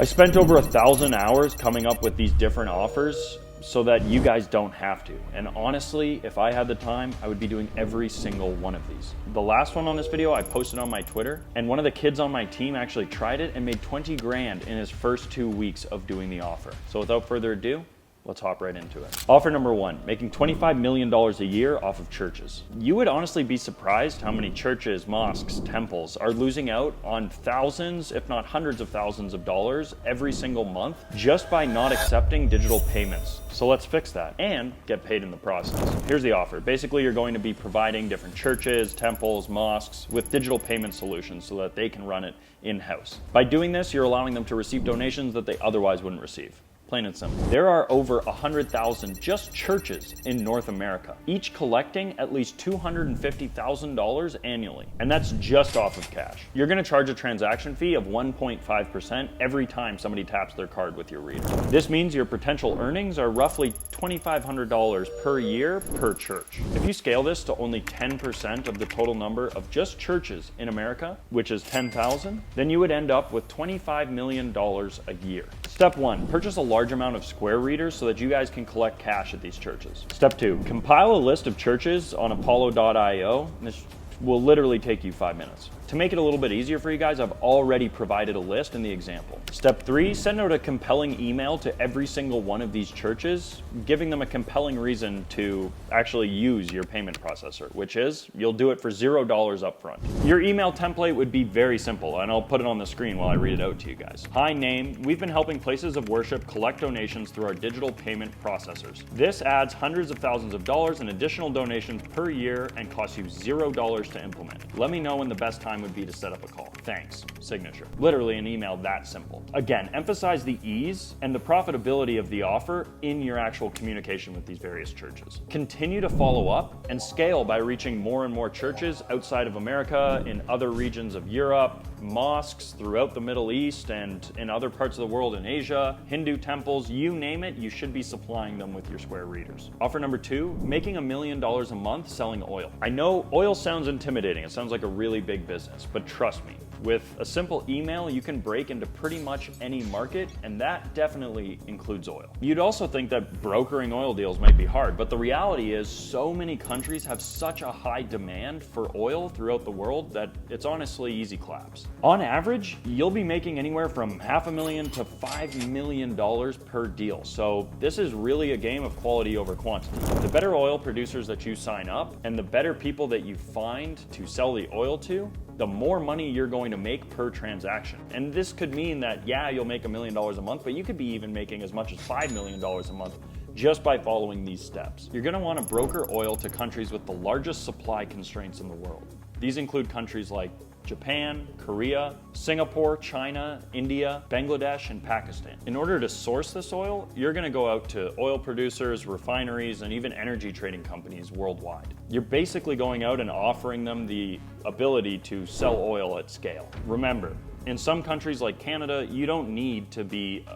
I spent over 1,000 hours coming up with these different offers so that you guys don't have to. And honestly, if I had the time, I would be doing every single one of these. The last one on this video I posted on my Twitter, and one of the kids on my team actually tried it and made 20 grand in his first 2 weeks of doing the offer. So without further ado, let's hop right into it. Offer number one, making $25 million a year off of churches. You would honestly be surprised how many churches, mosques, temples are losing out on thousands, if not hundreds of thousands of dollars every single month just by not accepting digital payments. So let's fix that and get paid in the process. Here's the offer. Basically, you're going to be providing different churches, temples, mosques with digital payment solutions so that they can run it in-house. By doing this, you're allowing them to receive donations that they otherwise wouldn't receive. Plain and simple. There are over 100,000 just churches in North America, each collecting at least $250,000 annually. And that's just off of cash. You're gonna charge a transaction fee of 1.5% every time somebody taps their card with your reader. This means your potential earnings are roughly $2,500 per year per church. If you scale this to only 10% of the total number of just churches in America, which is 10,000, then you would end up with $25 million a year. Step one, purchase a large amount of Square readers so that you guys can collect cash at these churches. Step two, compile a list of churches on apollo.io. This will literally take you 5 minutes. To make it a little bit easier for you guys, I've already provided a list in the example. Step three, send out a compelling email to every single one of these churches, giving them a compelling reason to actually use your payment processor, which is you'll do it for $0 upfront. Your email template would be very simple, and I'll put it on the screen while I read it out to you guys. Hi, name. We've been helping places of worship collect donations through our digital payment processors. This adds hundreds of thousands of dollars in additional donations per year and costs you $0 to implement. Let me know when the best time would be to set up a call. Thanks. Signature. Literally an email that simple. Again, emphasize the ease and the profitability of the offer in your actual communication with these various churches. Continue to follow up and scale by reaching more and more churches outside of America, in other regions of Europe, mosques throughout the Middle East and in other parts of the world in Asia, Hindu temples, you name it, you should be supplying them with your Square readers. Offer number two, making $1 million a month selling oil. I know oil sounds intimidating. It sounds like a really big business, but trust me, with a simple email, you can break into pretty much any market, and that definitely includes oil. You'd also think that brokering oil deals might be hard, but the reality is so many countries have such a high demand for oil throughout the world that it's honestly easy claps. On average, you'll be making anywhere from $500,000 to $5 million per deal. So this is really a game of quality over quantity. The better oil producers that you sign up and the better people that you find to sell the oil to, the more money you're going to make per transaction. And this could mean that, yeah, you'll make $1 million a month, but you could be even making as much as $5 million a month just by following these steps. You're gonna wanna broker oil to countries with the largest supply constraints in the world. These include countries like Japan, Korea, Singapore, China, India, Bangladesh, and Pakistan. In order to source this oil, you're gonna go out to oil producers, refineries, and even energy trading companies worldwide. You're basically going out and offering them the ability to sell oil at scale. Remember, in some countries like Canada, you don't need to be,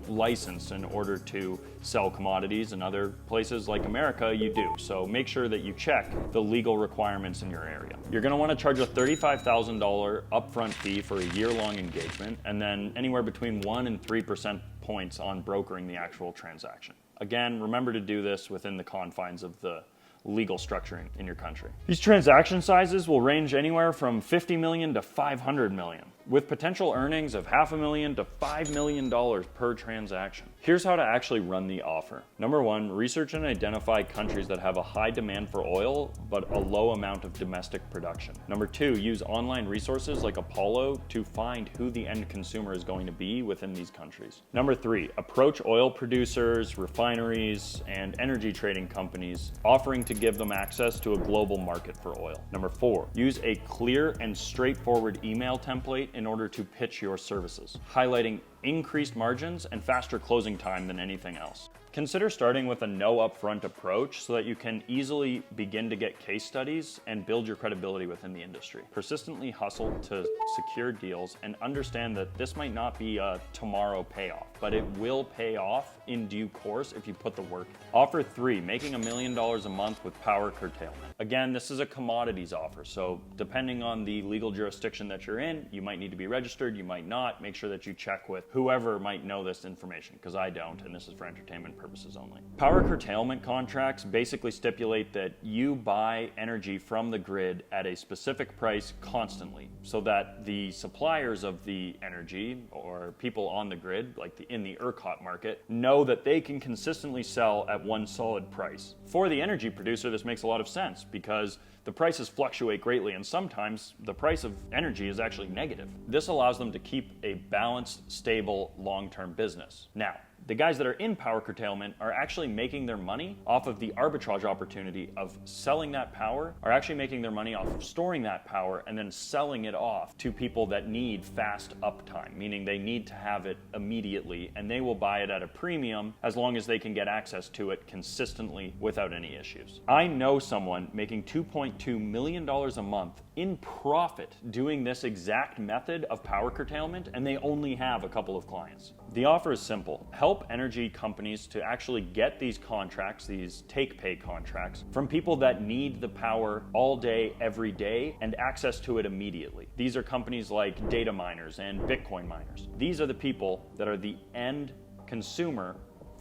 licensed in order to sell commodities. In other places like America, you do. So make sure that you check the legal requirements in your area. You're gonna wanna charge a $35,000 upfront fee for a year-long engagement, and then anywhere between 1% and 3% points on brokering the actual transaction. Again, remember to do this within the confines of the legal structuring in your country. These transaction sizes will range anywhere from 50 million to 500 million, with potential earnings of $500,000 to $5 million per transaction. Here's how to actually run the offer. Number one, research and identify countries that have a high demand for oil, but a low amount of domestic production. Number two, use online resources like Apollo to find who the end consumer is going to be within these countries. Number three, approach oil producers, refineries, and energy trading companies, offering to give them access to a global market for oil. Number four, use a clear and straightforward email template in order to pitch your services, highlighting increased margins and faster closing time than anything else. Consider starting with a no upfront approach so that you can easily begin to get case studies and build your credibility within the industry. Persistently hustle to secure deals and understand that this might not be a tomorrow payoff, but it will pay off in due course if you put the work in. Offer 3, making $1 million a month with power curtailment. Again, this is a commodities offer, so depending on the legal jurisdiction that you're in, you might need to be registered, you might not. Make sure that you check with whoever might know this information, because I don't, and this is for entertainment purposes only. Power curtailment contracts basically stipulate that you buy energy from the grid at a specific price constantly, so that the suppliers of the energy or people on the grid, like in the ERCOT market, know that they can consistently sell at one solid price. For the energy producer, this makes a lot of sense because the prices fluctuate greatly, and sometimes the price of energy is actually negative. This allows them to keep a balanced, stable, long-term business. Now, the guys that are in power curtailment are actually making their money off of the arbitrage opportunity of selling that power, are actually making their money off of storing that power and then selling it off to people that need fast uptime, meaning they need to have it immediately, and they will buy it at a premium as long as they can get access to it consistently without any issues. I know someone making $2.2 million a month in profit doing this exact method of power curtailment, and they only have a couple of clients. The offer is simple. Help energy companies to actually get these contracts, these take-pay contracts, from people that need the power all day, every day, and access to it immediately. These are companies like data miners and Bitcoin miners. These are the people that are the end consumer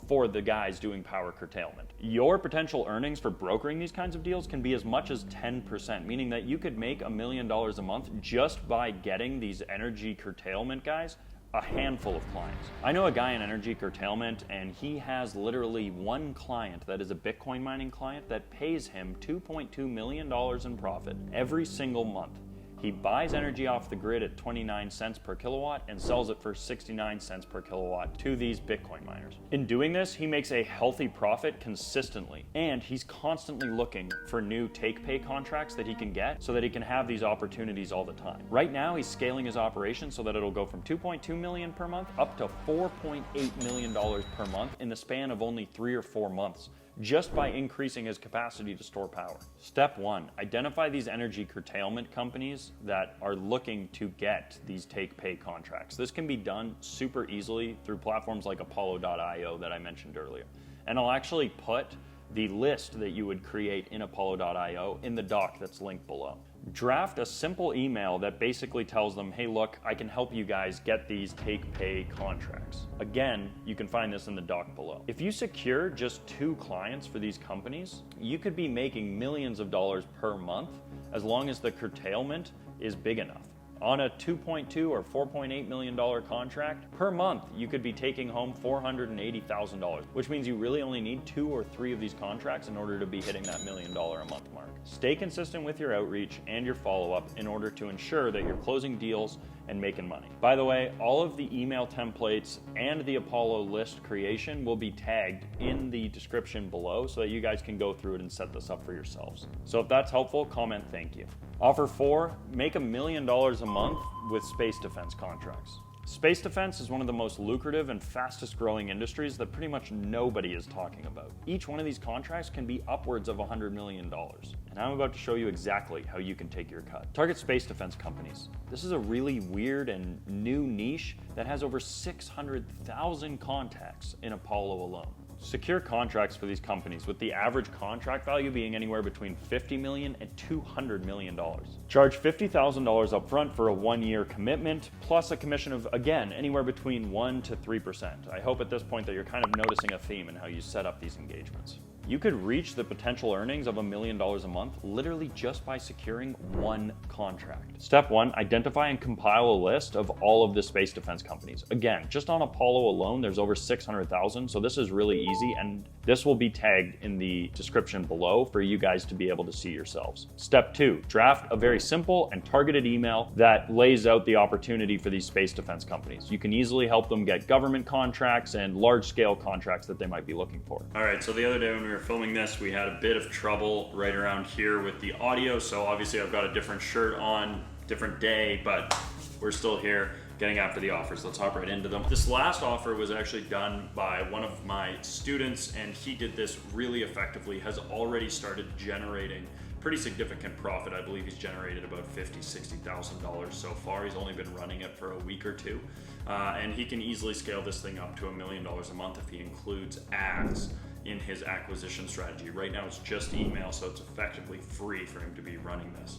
for the guys doing power curtailment. Your potential earnings for brokering these kinds of deals can be as much as 10%, meaning that you could make $1 million a month just by getting these energy curtailment guys a handful of clients. I know a guy in energy curtailment, and he has literally one client that is a Bitcoin mining client that pays him $2.2 million in profit every single month. He buys energy off the grid at 29 cents per kilowatt and sells it for 69 cents per kilowatt to these Bitcoin miners. In doing this, he makes a healthy profit consistently, and he's constantly looking for new take-pay contracts that he can get so that he can have these opportunities all the time. Right now, he's scaling his operation so that it'll go from $2.2 million per month up to $4.8 million per month in the span of only 3 or 4 months, just by increasing his capacity to store power. Step 1, identify these energy curtailment companies that are looking to get these take-pay contracts. This can be done super easily through platforms like Apollo.io that I mentioned earlier. And I'll actually put the list that you would create in Apollo.io in the doc that's linked below. Draft a simple email that basically tells them, hey, look, I can help you guys get these take-pay contracts. Again, you can find this in the doc below. If you secure just 2 clients for these companies, you could be making millions of dollars per month as long as the curtailment is big enough. On a $2.2 or $4.8 million contract, per month, you could be taking home $480,000, which means you really only need 2 or 3 of these contracts in order to be hitting that $1 million a month mark. Stay consistent with your outreach and your follow-up in order to ensure that you're closing deals and making money. By the way, all of the email templates and the Apollo list creation will be tagged in the description below so that you guys can go through it and set this up for yourselves. So if that's helpful, comment thank you. Offer 4, make $1 million a month with space defense contracts. Space defense is one of the most lucrative and fastest growing industries that pretty much nobody is talking about. Each one of these contracts can be upwards of $100 million. And I'm about to show you exactly how you can take your cut. Target space defense companies. This is a really weird and new niche that has over 600,000 contacts in Apollo alone. Secure contracts for these companies with the average contract value being anywhere between $50 million and $200 million. Charge $50,000 up front for a 1-year commitment, plus a commission of, again, anywhere between 1 to 3%. I hope at this point that you're kind of noticing a theme in how you set up these engagements. You could reach the potential earnings of $1 million a month literally just by securing 1 contract. Step 1, identify and compile a list of all of the space defense companies. Again, just on Apollo alone, there's over 600,000, so this is really easy, and this will be tagged in the description below for you guys to be able to see yourselves. Step 2, draft a very simple and targeted email that lays out the opportunity for these space defense companies. You can easily help them get government contracts and large-scale contracts that they might be looking for. All right, so the other day when we were filming this, we had a bit of trouble right around here with the audio, so obviously I've got a different shirt on, different day, but we're still here. getting after the offers. Let's hop right into them. This last offer was actually done by one of my students, and he did this really effectively, has already started generating pretty significant profit. I believe he's generated about $50,000-$60,000 so far. He's only been running it for a week or two. And he can easily scale this thing up to $1 million a month if he includes ads in his acquisition strategy. Right now it's just email, so it's effectively free for him to be running this.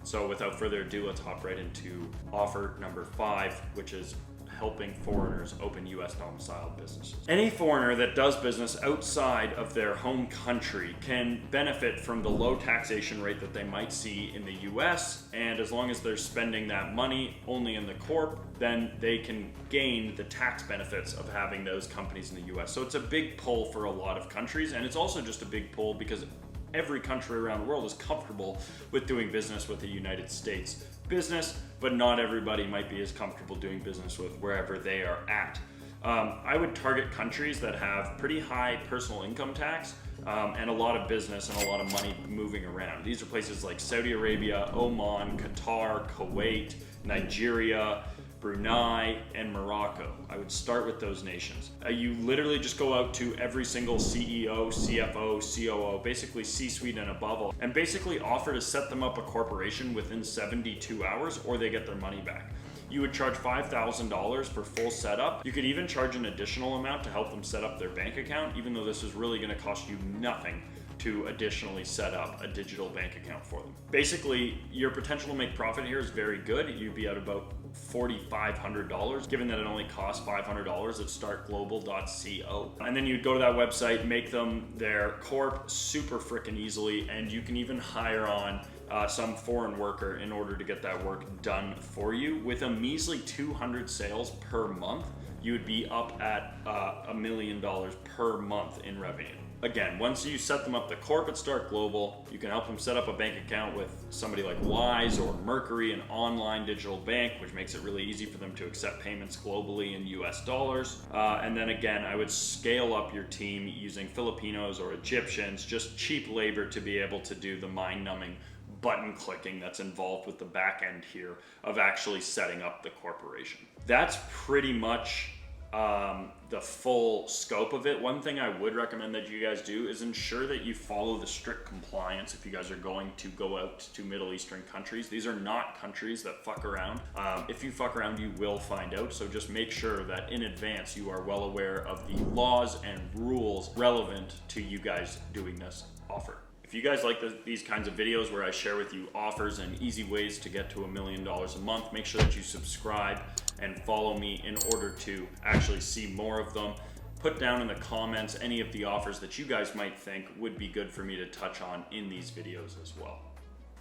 So without further ado, let's hop right into offer number 5, which is helping foreigners open US domiciled businesses. Any foreigner that does business outside of their home country can benefit from the low taxation rate that they might see in the US, and as long as they're spending that money only in the corp, then they can gain the tax benefits of having those companies in the US. So it's a big pull for a lot of countries, and it's also just a big pull because every country around the world is comfortable with doing business with the United States business, but not everybody might be as comfortable doing business with wherever they are at. I would target countries that have pretty high personal income tax and a lot of business and a lot of money moving around. These are places like Saudi Arabia, Oman, Qatar, Kuwait, Nigeria, Brunei, and Morocco. I would start with those nations. You literally just go out to every single CEO, CFO, COO, basically C-suite and above, and basically offer to set them up a corporation within 72 hours or they get their money back. You would charge $5,000 for full setup. You could even charge an additional amount to help them set up their bank account, even though this is really going to cost you nothing to additionally set up a digital bank account for them. Basically, your potential to make profit here is very good. You'd be at about $4,500, given that it only costs $500 at startglobal.co. And then you'd go to that website, make them their corp super freaking easily, and you can even hire on some foreign worker in order to get that work done for you. With a measly 200 sales per month, you would be up at $1 million per month in revenue. Again, once you set them up the corp at Start Global, you can help them set up a bank account with somebody like Wise or Mercury, an online digital bank, which makes it really easy for them to accept payments globally in US dollars. And then again, I would scale up your team using Filipinos or Egyptians, just cheap labor to be able to do the mind-numbing button clicking that's involved with the back end here of actually setting up the corporation. That's pretty much the full scope of it. One thing I would recommend that you guys do is ensure that you follow the strict compliance if you guys are going to go out to Middle Eastern countries. These are not countries that fuck around. If you fuck around, you will find out. So just make sure that in advance you are well aware of the laws and rules relevant to you guys doing this offer. If you guys like these kinds of videos where I share with you offers and easy ways to get to $1 million a month, make sure that you subscribe and follow me in order to actually see more of them. Put down in the comments any of the offers that you guys might think would be good for me to touch on in these videos as well.